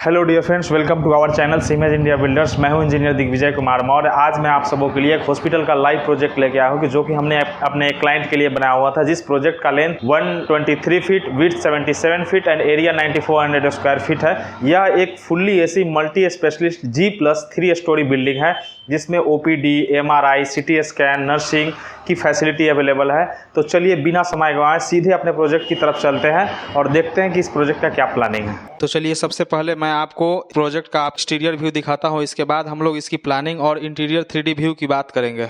Hello dear friends, welcome to our channel सीमेज India builders. मैं हूं इंजीनियर दिग्विजय कुमार मौर्य। आज मैं आप सबों के लिए एक हॉस्पिटल का लाइव प्रोजेक्ट लेके आया हूं कि जो कि हमने अपने एक क्लाइंट के लिए बनाया हुआ था, जिस प्रोजेक्ट का length 123 feet, width 77 feet and area 9400 square feet है। यह एक fully AC multi specialist G+3 story building है, जिसमें OPD, MRI, CT scan, nursing की फैसिलिटी अवेलेबल है। तो चलिए बिना समय गंवाए सीधे अपने प्रोजेक्ट की तरफ चलते हैं और देखते हैं कि इस प्रोजेक्ट का क्या प्लानिंग है। तो चलिए सबसे पहले मैं आपको प्रोजेक्ट का एक्सटीरियर व्यू दिखाता हूं। इसके बाद हम लोग इसकी प्लानिंग और इंटीरियर 3D व्यू की बात करेंगे।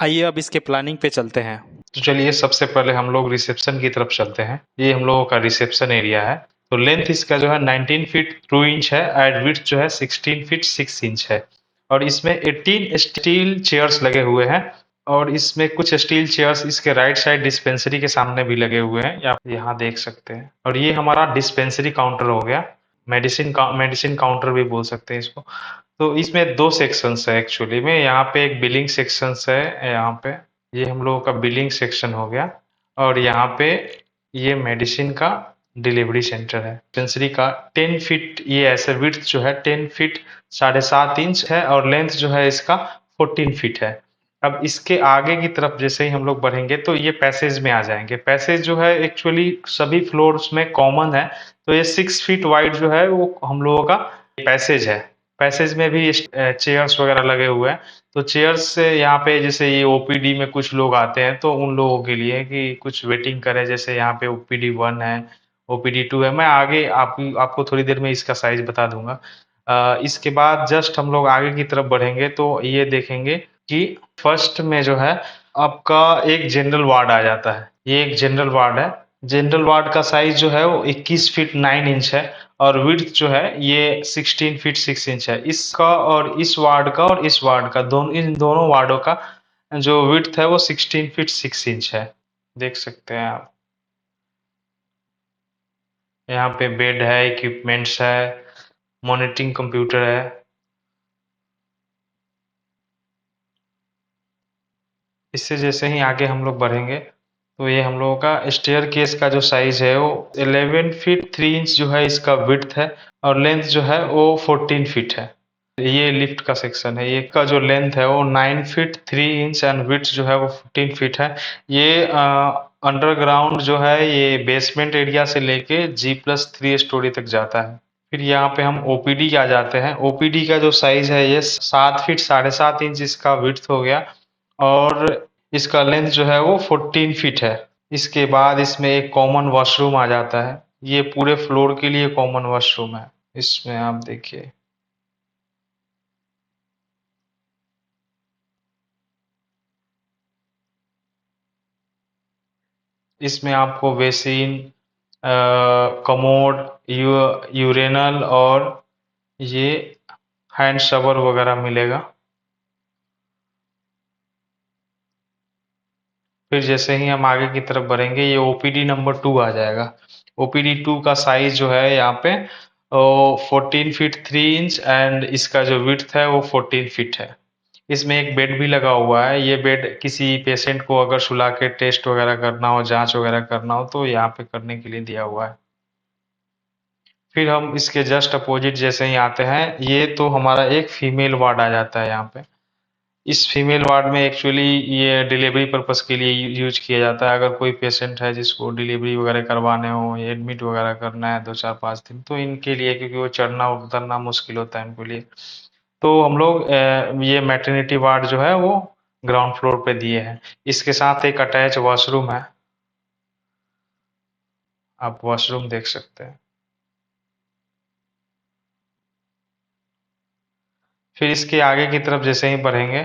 आइए अब इसके प्लानिंग पे चलते हैं। तो चलिए सबसे पहले हम लोग रिसेप्शन की तरफ चलते हैं। ये हम लोगों का रिसेप्शन एरिया है। तो लेंथ इसका जो है 19 फीट 2 इंच है एंड विड्थ जो है 16 फीट 6 इंच है। और इसमें 18 स्टील चेयर्स लगे हुए हैं। और इसमें कुछ स्टील चेयर्स इसके राइट साइड डिस्पेंसरी के सामने भी लगे हुए हैं, आप यहाँ देख सकते हैं। और ये हमारा डिस्पेंसरी काउंटर हो गया, मेडिसिन काउंटर भी बोल सकते हैं इसको। तो इसमें दो सेक्शंस है एक्चुअली में। यहाँ पे एक बिलिंग सेक्शंस है, यहाँ पे ये हम लोगों का बिलिंग सेक्शन हो गया। और यहाँ पे ये मेडिसिन का डिलीवरी सेंटर है। डिस्पेंसरी का 10 फीट ये ऐसे विड्थ जो है 10 फीट 7.5 इंच है और लेंथ जो है इसका 14 फीट है। अब इसके आगे की तरफ जैसे ही हम लोग बढ़ेंगे तो ये पैसेज में आ जाएंगे। पैसेज जो है एक्चुअली सभी फ्लोर्स में कॉमन है। तो ये 6 फीट वाइड जो है वो हम लोगों का पैसेज है। पैसेज में भी चेयर्स वगैरह लगे हुए हैं। तो चेयर्स से यहाँ पे जैसे ये ओपीडी में कुछ लोग आते हैं तो उन लोगों के लिए कि कुछ वेटिंग करें, जैसे यहाँ पे ओपीडी 1 है, ओपीडी 2 है। मैं आगे आपको थोड़ी देर में इसका साइज बता दूंगा। इसके बाद जस्ट हम लोग आगे की तरफ बढ़ेंगे तो ये देखेंगे कि फर्स्ट में जो है आपका एक जनरल वार्ड आ जाता है। ये एक जनरल वार्ड है। जनरल वार्ड का साइज जो है वो 21 फीट 9 इंच है और विड्थ जो है ये 16 फीट 6 इंच है। इसका और इस वार्ड का और इस वार्ड का इन दोनों वार्डों का जो विड्थ है वो 16 फीट 6 इंच है, देख सकते हैं आप। यहाँ पे बेड है, इक्विपमेंट्स है, मॉनिटरिंग कंप्यूटर है। इससे जैसे ही आगे हम लोग बढ़ेंगे तो ये हम लोगों का स्टेयर केस का जो साइज है वो 11 फीट 3 इंच जो है इसका विड्थ है और लेंथ जो है वो 14 फीट है। ये लिफ्ट का सेक्शन है। ये का जो लेंथ है वो 9 फीट 3 इंच एंड विड्थ जो है वो 15 फीट है। ये अंडरग्राउंड जो है ये बेसमेंट एरिया से लेके G+3 स्टोरी तक जाता है। फिर यहाँ पे हम ओपीडी आ जाते हैं। ओपीडी का जो साइज है ये 7 फीट 7.5 इंच इसका विड्थ हो गया और इसका लेंथ जो है वो 14 फीट है। इसके बाद इसमें एक कॉमन वॉशरूम आ जाता है। ये पूरे फ्लोर के लिए कॉमन वॉशरूम है। इसमें आप देखिए, इसमें आपको बेसिन, कमोड, यूरेनल और ये हैंड शावर वगैरह मिलेगा। फिर जैसे ही हम आगे की तरफ बढ़ेंगे ये ओपीडी नंबर 2 आ जाएगा। ओपीडी 2 का साइज जो है यहाँ पे 14 फीट 3 इंच एंड इसका जो विड्थ है वो 14 फीट है। इसमें एक बेड भी लगा हुआ है। ये बेड किसी पेशेंट को अगर सुला के टेस्ट वगैरह करना हो, जांच वगैरह करना हो तो यहाँ पे करने के लिए दिया हुआ है। फिर हम इसके जस्ट अपोजिट जैसे ही आते हैं ये तो हमारा एक फीमेल वार्ड आ जाता है यहाँ पे। इस फीमेल वार्ड में एक्चुअली ये डिलीवरी पर्पस के लिए यूज किया जाता है। अगर कोई पेशेंट है जिसको डिलीवरी वगैरह करवाने हो, एडमिट वगैरह करना है 2 4 5 दिन, तो इनके लिए, क्योंकि वो चढ़ना उतरना मुश्किल होता है उनके लिए, तो हम लोग ये मैटरनिटी वार्ड जो है वो ग्राउंड फ्लोर पे दिए हैं। इसके साथ एक अटैच वॉशरूम है, आप वॉशरूम देख सकते हैं। फिर इसके आगे की तरफ जैसे ही बढ़ेंगे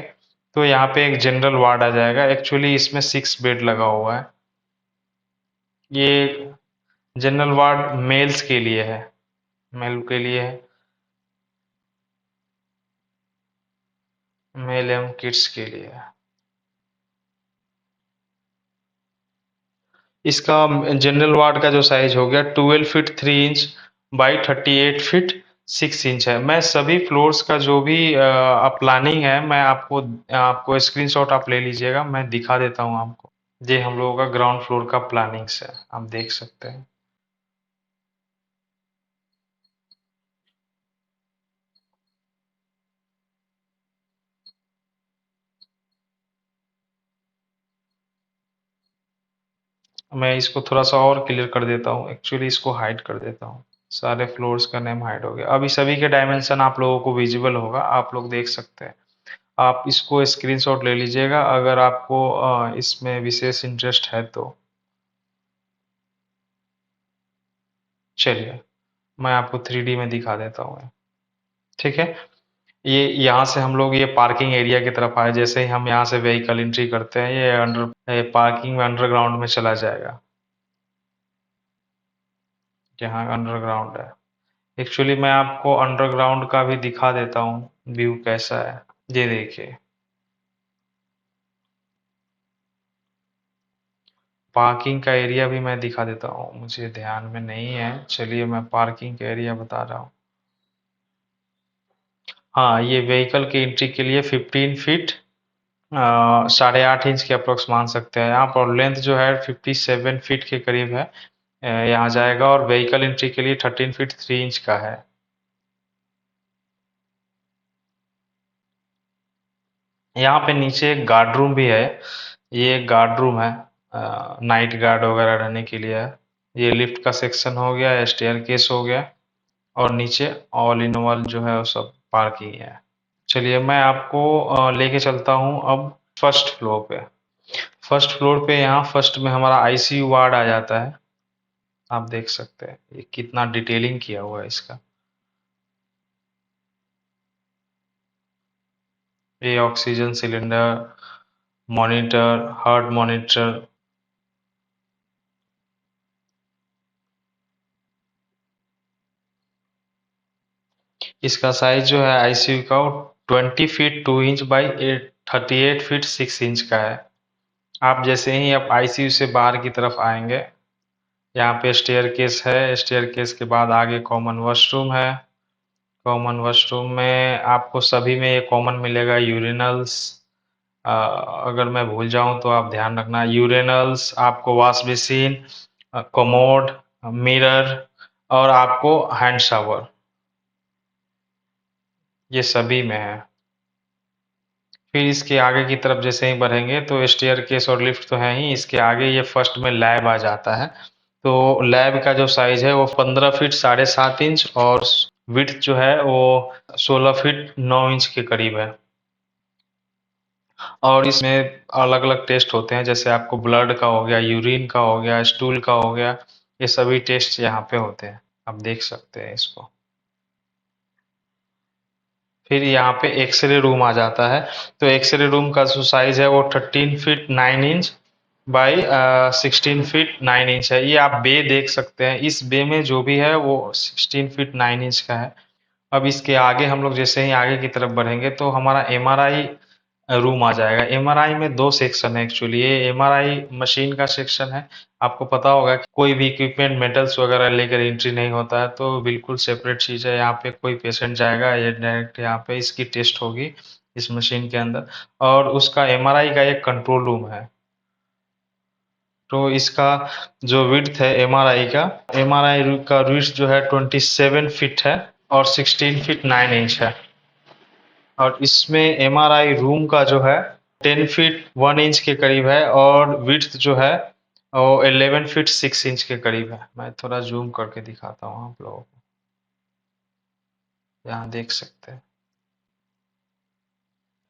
तो यहाँ पे एक जनरल वार्ड आ जाएगा। एक्चुअली इसमें 6 बेड लगा हुआ है। ये जनरल वार्ड मेल्स के लिए है, मेल के लिए है, मेल एवं किड्स के लिए है। इसका जनरल वार्ड का जो साइज हो गया 12 feet 3 inch by 38 feet 6 inch है। मैं सभी फ्लोर्स का जो भी प्लानिंग है मैं आपको स्क्रीनशॉट आप ले लीजिएगा, मैं दिखा देता हूँ आपको। ये हम लोगों का ग्राउंड फ्लोर का प्लानिंग्स है, आप देख सकते हैं। मैं इसको थोड़ा सा और क्लियर कर देता हूँ, एक्चुअली इसको हाइड कर देता हूँ। सारे फ्लोर्स का नेम हाइड हो गया। अभी सभी के डायमेंशन आप लोगों को विजिबल होगा, आप लोग देख सकते हैं। आप इसको स्क्रीनशॉट ले लीजिएगा अगर आपको इसमें विशेष इंटरेस्ट है तो। चलिए मैं आपको 3D में दिखा देता हूँ, ठीक है। ये यहाँ से हम लोग ये पार्किंग एरिया की तरफ आए, जैसे ही हम यहाँ से व्हीकल एंट्री करते हैं ये पार्किंग में अंडरग्राउंड में चला जाएगा। यहाँ अंडरग्राउंड है। एक्चुअली मैं आपको अंडरग्राउंड का भी दिखा देता हूँ व्यू कैसा है। ये देखिए, पार्किंग का एरिया भी मैं दिखा देता हूँ, मुझे ध्यान में नहीं है। चलिए मैं पार्किंग का एरिया बता रहा हूँ। हाँ, ये व्हीकल की एंट्री के लिए 15 फीट 8.5 इंच के अप्रोक्स मान सकते हैं आप, और लेंथ जो है 57 फीट के करीब है यहाँ जाएगा, और व्हीकल एंट्री के लिए 13 फीट 3 इंच का है। यहाँ पे नीचे एक गार्ड रूम भी है। ये एक गार्ड रूम है, नाइट गार्ड वगैरह रहने के लिए है। ये लिफ्ट का सेक्शन हो गया, स्टेयर केस हो गया, और नीचे ऑल इन ऑल जो है वो सब पार्किंग है। चलिए मैं आपको लेके चलता हूँ अब फर्स्ट फ्लोर पे। फर्स्ट फ्लोर पे यहाँ फर्स्ट में हमारा आईसीयू वार्ड आ जाता है। आप देख सकते हैं ये कितना डिटेलिंग किया हुआ है इसका। ये oxygen cylinder, monitor, heart monitor, इसका साइज जो है आईसीयू का 20 feet 2 inch by 38 feet 6 inch का है। आप जैसे ही आप आईसीयू से बाहर की तरफ आएंगे, यहाँ पे स्टेयर केस है, स्टेयर केस के बाद आगे कॉमन वॉशरूम है। कॉमन वॉशरूम में आपको सभी में ये कॉमन मिलेगा, यूरिनल्स। अगर मैं भूल जाऊं तो आप ध्यान रखना, यूरिनल्स, आपको वॉश बेसिन, कमोड, मिरर, और आपको हैंड शावर, ये सभी में है। फिर इसके आगे की तरफ जैसे ही बढ़ेंगे तो स्टेयर केस और लिफ्ट तो है ही, इसके आगे ये फर्स्ट में लैब आ जाता है। तो लैब का जो साइज है वो 15 फीट 7.5 इंच, और विड्थ जो है वो 16 फीट 9 इंच के करीब है। और इसमें अलग अलग टेस्ट होते हैं, जैसे आपको ब्लड का हो गया, यूरिन का हो गया, स्टूल का हो गया, ये सभी टेस्ट यहाँ पे होते हैं। आप देख सकते हैं इसको। फिर यहाँ पे एक्सरे रूम आ जाता है। तो एक्सरे रूम का जो साइज है वो 13 feet 9 inch by 16 feet 9 inch है। ये आप बे देख सकते हैं, इस बे में जो भी है वो 16 फीट 9 इंच का है। अब इसके आगे हम लोग जैसे ही आगे की तरफ बढ़ेंगे तो हमारा एमआरआई रूम आ जाएगा। एमआरआई में दो सेक्शन है एक्चुअली, ये एमआरआई मशीन का सेक्शन है। आपको पता होगा कि कोई भी इक्विपमेंट मेटल्स वगैरह लेकर एंट्री नहीं होता है, तो बिल्कुल सेपरेट चीज़ है। यहाँ पे कोई पेशेंट जाएगा, ये डायरेक्ट यहाँ पे इसकी टेस्ट होगी इस मशीन के अंदर, और उसका एमआरआई का एक कंट्रोल रूम है। तो इसका जो विड्थ है एमआरआई का, एमआरआई का विड्थ जो है 27 फीट है, और 16 फीट 9 इंच है। और इसमें एमआरआई रूम का जो है 10 फीट 1 इंच के करीब है, और विड्थ जो है वो 11 फीट 6 इंच के करीब है। मैं थोड़ा जूम करके दिखाता हूँ आप लोगों को, यहाँ देख सकते हैं।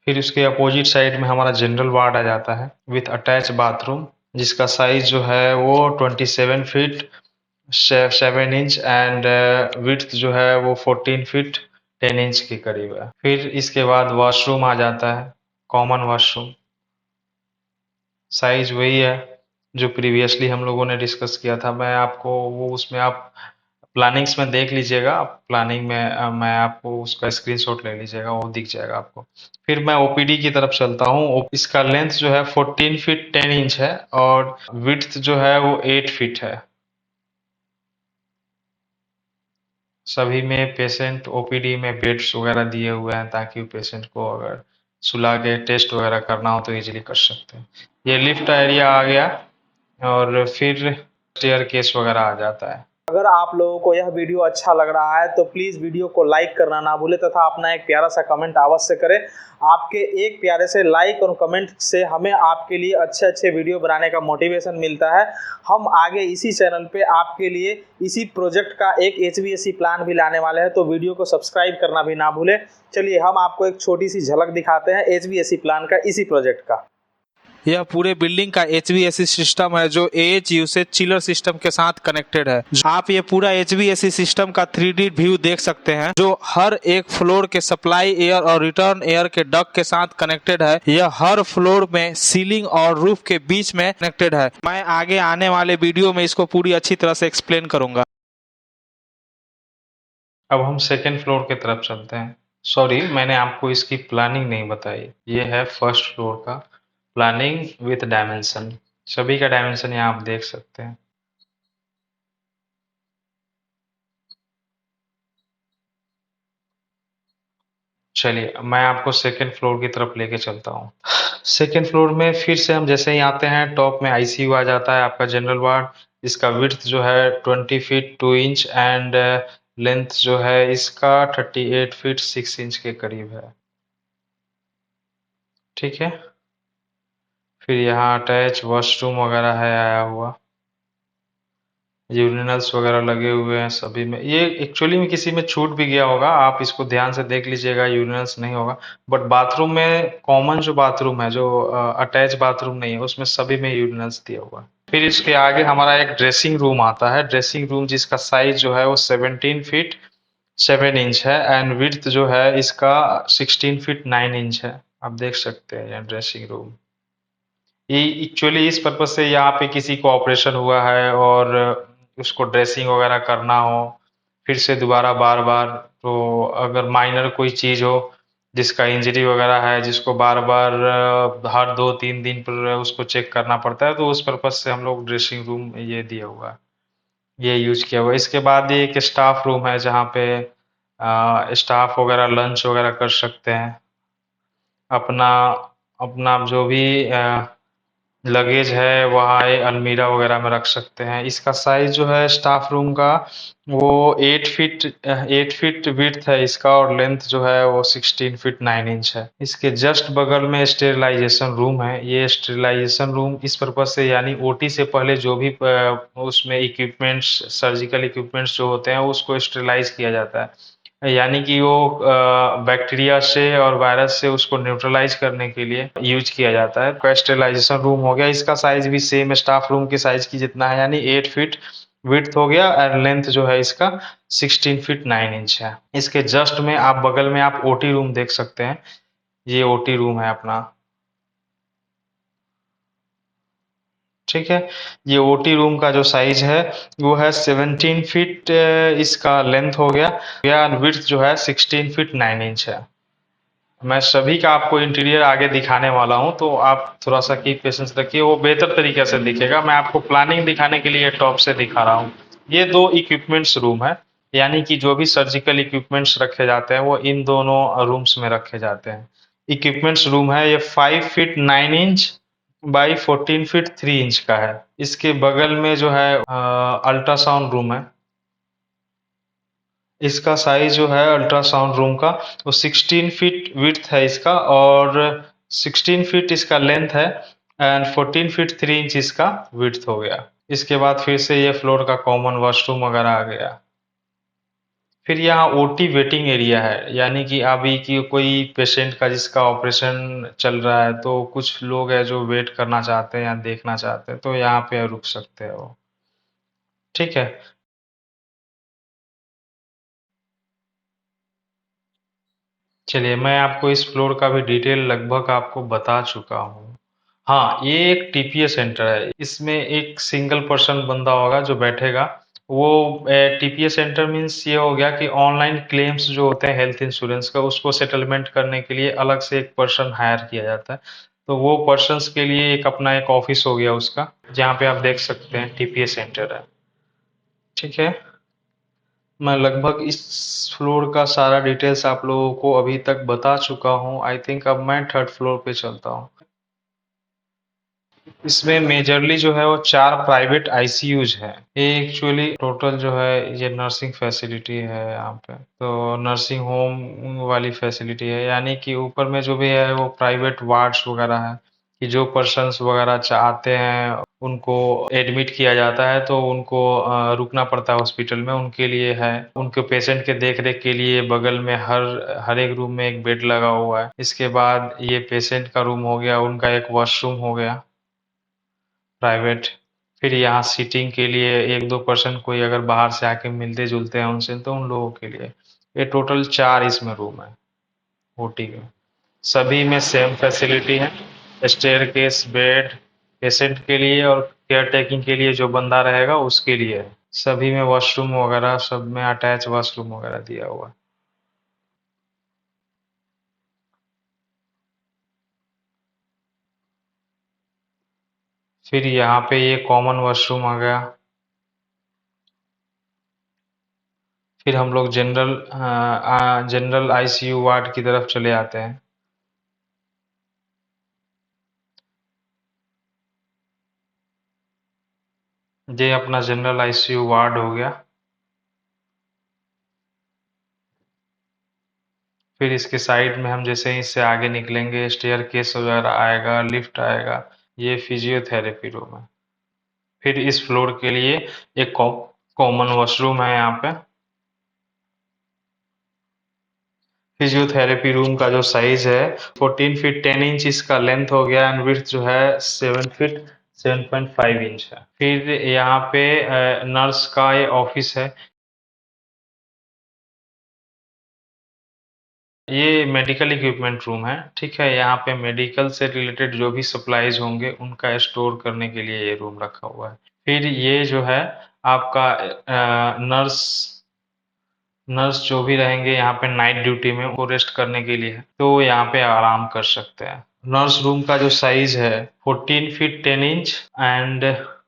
फिर उसके अपोजिट साइड में हमारा जनरल वार्ड आ जाता है विथ अटैच बाथरूम, जिसका साइज जो है वो 27 फीट 7 इंच, एंड विड्थ जो है वो 14 फीट 10 इंच के करीब है। फिर इसके बाद वॉशरूम आ जाता है। कॉमन वॉशरूम, साइज वही है जो प्रीवियसली हम लोगों ने डिस्कस किया था। मैं आपको वो उसमें आप प्लानिंग्स में देख लीजिएगा, प्लानिंग में मैं आपको उसका स्क्रीनशॉट ले लीजिएगा, वो दिख जाएगा आपको। फिर मैं ओपीडी की तरफ चलता हूँ। इसका लेंथ जो है 14 फीट 10 इंच है और विड्थ जो है वो 8 फीट है। सभी में पेशेंट ओपीडी में बेड्स वगैरह दिए हुए हैं ताकि पेशेंट को अगर सुला के टेस्ट वगैरह करना हो तो इजीली कर सकते हैं। ये लिफ्ट एरिया आ गया और फिर स्टेयर केस वगैरह आ जाता है। अगर आप लोगों को यह वीडियो अच्छा लग रहा है तो प्लीज़ वीडियो को लाइक करना ना भूलें तथा अपना एक प्यारा सा कमेंट अवश्य करें। आपके एक प्यारे से लाइक और कमेंट से हमें आपके लिए अच्छे अच्छे वीडियो बनाने का मोटिवेशन मिलता है। हम आगे इसी चैनल पे आपके लिए इसी प्रोजेक्ट का एक HVAC प्लान भी लाने वाले हैं, तो वीडियो को सब्सक्राइब करना भी ना भूलें। चलिए हम आपको एक छोटी सी झलक दिखाते हैं HVAC प्लान का, इसी प्रोजेक्ट का। यह पूरे बिल्डिंग का HVAC सिस्टम है जो AH यूसेज चिलर सिस्टम के साथ कनेक्टेड है। आप ये पूरा HVAC सिस्टम का 3D व्यू देख सकते हैं जो हर एक फ्लोर के सप्लाई एयर और रिटर्न एयर के डक्ट के साथ कनेक्टेड है। यह हर फ्लोर में सीलिंग और रूफ के बीच में कनेक्टेड है। मैं आगे आने वाले वीडियो में इसको पूरी अच्छी तरह से एक्सप्लेन करूंगा। अब हम सेकेंड फ्लोर की तरफ चलते हैं। सॉरी, मैंने आपको इसकी प्लानिंग नहीं बताई। ये है फर्स्ट फ्लोर का प्लानिंग विथ डायमेंशन। सभी का डायमेंशन यहाँ आप देख सकते हैं। चलिए मैं आपको सेकेंड फ्लोर की तरफ लेके चलता हूँ। सेकेंड फ्लोर में फिर से हम जैसे ही आते हैं, टॉप में आईसीयू आ जाता है, आपका जनरल वार्ड। इसका विड्थ जो है 20 फीट 2 इंच एंड लेंथ जो है इसका 38 फीट 6 इंच के करीब है। ठीक है। फिर यहाँ अटैच वॉशरूम वगैरह है आया हुआ, यूरिनल्स वगैरह लगे हुए हैं सभी में। ये एक्चुअली में किसी में छूट भी गया होगा, आप इसको ध्यान से देख लीजिएगा, यूरिनल्स नहीं होगा। बट बाथरूम में कॉमन जो बाथरूम है, जो अटैच बाथरूम नहीं है, उसमें सभी में यूरिनल्स दिया हुआ है। फिर इसके आगे हमारा एक ड्रेसिंग रूम आता है। ड्रेसिंग रूम जिसका साइज जो है वो 17 फीट 7 इंच है एंड विड्थ जो है इसका 16 फीट 9 इंच है। आप देख सकते हैं यह ड्रेसिंग रूम। ये एक्चुअली इस पर्पज से यहाँ पे किसी को ऑपरेशन हुआ है और उसको ड्रेसिंग वगैरह करना हो फिर से दोबारा बार बार, तो अगर माइनर कोई चीज़ हो जिसका इंजरी वगैरह है, जिसको बार बार हर 2-3 दिन पर उसको चेक करना पड़ता है, तो उस पर्पज से हम लोग ड्रेसिंग रूम ये दिया हुआ है, ये यूज किया हुआ है। इसके बाद ये एक स्टाफ रूम है जहाँ पे स्टाफ वगैरह लंच वगैरह कर सकते हैं। अपना अपना जो भी लगेज है वहाँ अलमीरा वगैरह में रख सकते हैं। इसका साइज जो है स्टाफ रूम का वो 8 फीट विड्थ है इसका और लेंथ जो है वो 16 फीट 9 इंच है। इसके जस्ट बगल में स्टेरिलाइजेशन रूम है। ये स्टेरिलाइजेशन रूम इस पर्पज से, यानी ओटी से पहले जो भी उसमें इक्विपमेंट्स, सर्जिकल इक्विपमेंट्स जो होते हैं उसको स्टेरिलाइज किया जाता है, यानी कि वो बैक्टीरिया से और वायरस से उसको न्यूट्रलाइज करने के लिए यूज किया जाता है। स्टेरिलाइजेशन रूम हो गया। इसका साइज भी सेम स्टाफ रूम के साइज की जितना है, यानी 8 फीट विड्थ हो गया और लेंथ जो है इसका 16 फीट 9 इंच है। इसके जस्ट में आप बगल में आप ओटी रूम देख सकते हैं। ये ओटी रूम है अपना। ठीक है। ये ओटी रूम का जो साइज है वो है 17 फीट इसका लेंथ हो गया या विड्थ जो है 16 फीट 9 इंच है। मैं सभी का आपको इंटीरियर आगे दिखाने वाला हूं, तो आप थोड़ा सा की पेशेंस रखिए, वो बेहतर तरीके से दिखेगा। मैं आपको प्लानिंग दिखाने के लिए टॉप से दिखा रहा हूं। ये दो इक्विपमेंट्स रूम है, यानी कि जो भी सर्जिकल इक्विपमेंट्स रखे जाते हैं वो इन दोनों रूम्स में रखे जाते हैं। इक्विपमेंट्स रूम है ये 5 feet 9 inch by 14 feet 3 inch का है। इसके बगल में जो है अल्ट्रासाउंड रूम है। इसका साइज जो है अल्ट्रासाउंड रूम का वो 16 फीट विड्थ है इसका और 16 फीट इसका लेंथ है एंड 14 फीट 3 इंच इसका विड्थ हो गया। इसके बाद फिर से ये फ्लोर का कॉमन वॉशरूम वगैरह आ गया। फिर यहाँ ओटी वेटिंग एरिया है, यानी कि अभी की कोई पेशेंट का जिसका ऑपरेशन चल रहा है तो कुछ लोग हैं जो वेट करना चाहते हैं या देखना चाहते हैं, तो यहाँ पे रुक सकते हैं वो। ठीक है। चलिए, मैं आपको इस फ्लोर का भी डिटेल लगभग आपको बता चुका हूँ। हाँ, ये एक टीपीए सेंटर है। इसमें एक सिंगल पर्सन बंदा होगा जो बैठेगा। वो टीपीए सेंटर मीन्स ये हो गया कि ऑनलाइन क्लेम्स जो होते हैं हेल्थ इंश्योरेंस का, उसको सेटलमेंट करने के लिए अलग से एक पर्सन हायर किया जाता है। तो वो पर्सन्स के लिए एक अपना एक ऑफिस हो गया उसका, जहाँ पे आप देख सकते हैं टीपीए सेंटर है। ठीक है। मैं लगभग इस फ्लोर का सारा डिटेल्स आप लोगों को अभी तक बता चुका हूँ। आई थिंक अब मैं थर्ड फ्लोर पे चलता हूँ। इसमें मेजरली जो है वो 4 प्राइवेट आईसीयूज है। ये एक्चुअली टोटल जो है ये नर्सिंग फैसिलिटी है यहाँ पे। तो नर्सिंग होम वाली फैसिलिटी है, यानी कि ऊपर में जो भी है वो प्राइवेट वार्ड्स वगैरह है, कि जो पर्सन्स वगैरह चाहते हैं उनको एडमिट किया जाता है तो उनको रुकना पड़ता है हॉस्पिटल में, उनके लिए है। उनके पेशेंट के देख रेख के लिए बगल में हर एक रूम में एक बेड लगा हुआ है। इसके बाद ये पेशेंट का रूम हो गया, उनका एक वॉशरूम हो गया प्राइवेट। फिर यहाँ सीटिंग के लिए एक दो पर्सन कोई अगर बाहर से आके मिलते जुलते हैं उनसे, तो उन लोगों के लिए ये टोटल 4 इसमें रूम है ओटी में। सभी में सेम फैसिलिटी है, स्टेयरकेस, बेड पेशेंट के लिए और केयर टेकिंग के लिए जो बंदा रहेगा उसके लिए है। सभी में वॉशरूम वगैरह, सब में अटैच वॉशरूम वगैरह दिया हुआ है। फिर यहाँ पे ये कॉमन वॉशरूम आ गया। फिर हम लोग जनरल आईसीयू वार्ड की तरफ चले आते हैं। ये अपना जनरल आईसीयू वार्ड हो गया। फिर इसके साइड में हम जैसे ही इससे आगे निकलेंगे स्टेयर केस वगैरह आएगा, लिफ्ट आएगा। ये फिजियोथेरेपी रूम है। फिर इस फ्लोर के लिए एक कॉमन वॉशरूम है यहाँ पे। फिजियोथेरेपी रूम का जो साइज है 14 फीट 10 इंच इसका लेंथ हो गया, एंड विड्थ जो है 7 फीट 7.5 इंच है। फिर यहाँ पे नर्स का ये ऑफिस है। ये मेडिकल इक्विपमेंट रूम है। ठीक है, यहाँ पे मेडिकल से रिलेटेड जो भी सप्लाईज होंगे उनका स्टोर करने के लिए ये रूम रखा हुआ है। फिर ये जो है आपका नर्स नर्स जो भी रहेंगे यहाँ पे नाइट ड्यूटी में, वो रेस्ट करने के लिए है, तो यहाँ पे आराम कर सकते हैं। नर्स रूम का जो साइज है 14 feet 10 inch and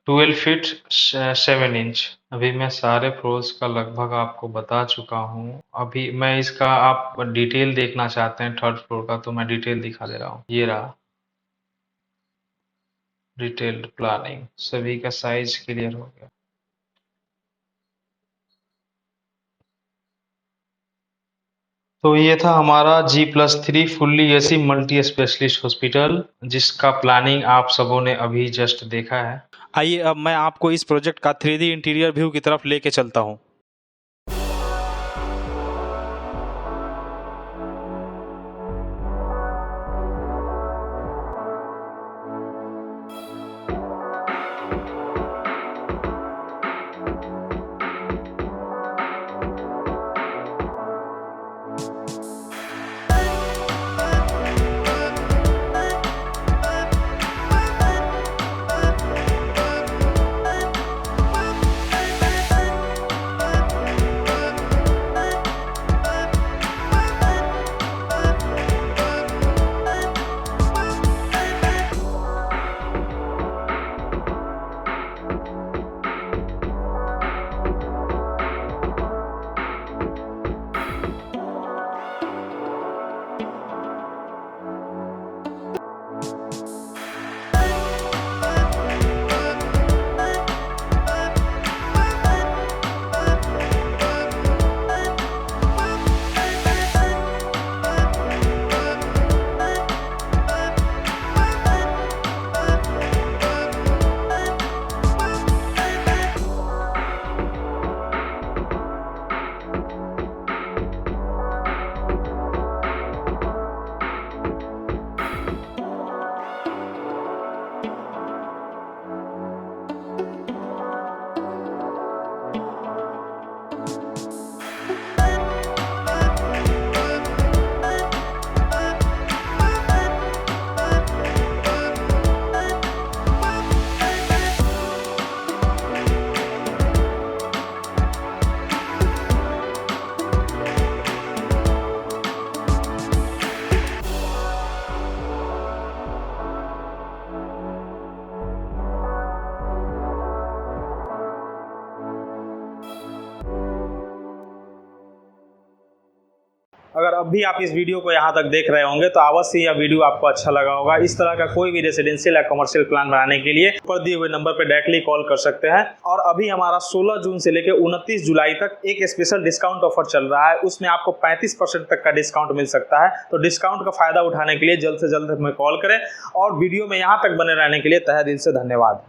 12 feet 7 inch. अभी मैं सारे फ्लोर्स का लगभग आपको बता चुका हूँ। अभी मैं इसका आप डिटेल देखना चाहते हैं थर्ड फ्लोर का, तो मैं डिटेल दिखा दे रहा हूँ। ये रहा डिटेल्ड प्लानिंग, सभी का साइज क्लियर हो गया। तो ये था हमारा G+3 fully AC multi specialist hospital, जिसका प्लानिंग आप सबों ने अभी जस्ट देखा है। आइए अब मैं आपको इस प्रोजेक्ट का 3D इंटीरियर व्यू की तरफ लेके चलता हूँ। अगर अब भी आप इस वीडियो को यहाँ तक देख रहे होंगे तो अवश्य यह वीडियो आपको अच्छा लगा होगा। इस तरह का कोई भी रेसिडेंशियल या कमर्शियल प्लान बनाने के लिए ऊपर दिए हुए नंबर पर डायरेक्टली कॉल कर सकते हैं। और अभी हमारा 16 जून से लेकर 29 जुलाई तक एक स्पेशल डिस्काउंट ऑफर चल रहा है, उसमें आपको 35% तक का डिस्काउंट मिल सकता है। तो डिस्काउंट का फायदा उठाने के लिए जल्द से जल्द हमें कॉल करें और वीडियो में यहाँ तक बने रहने के लिए तहे दिल से धन्यवाद।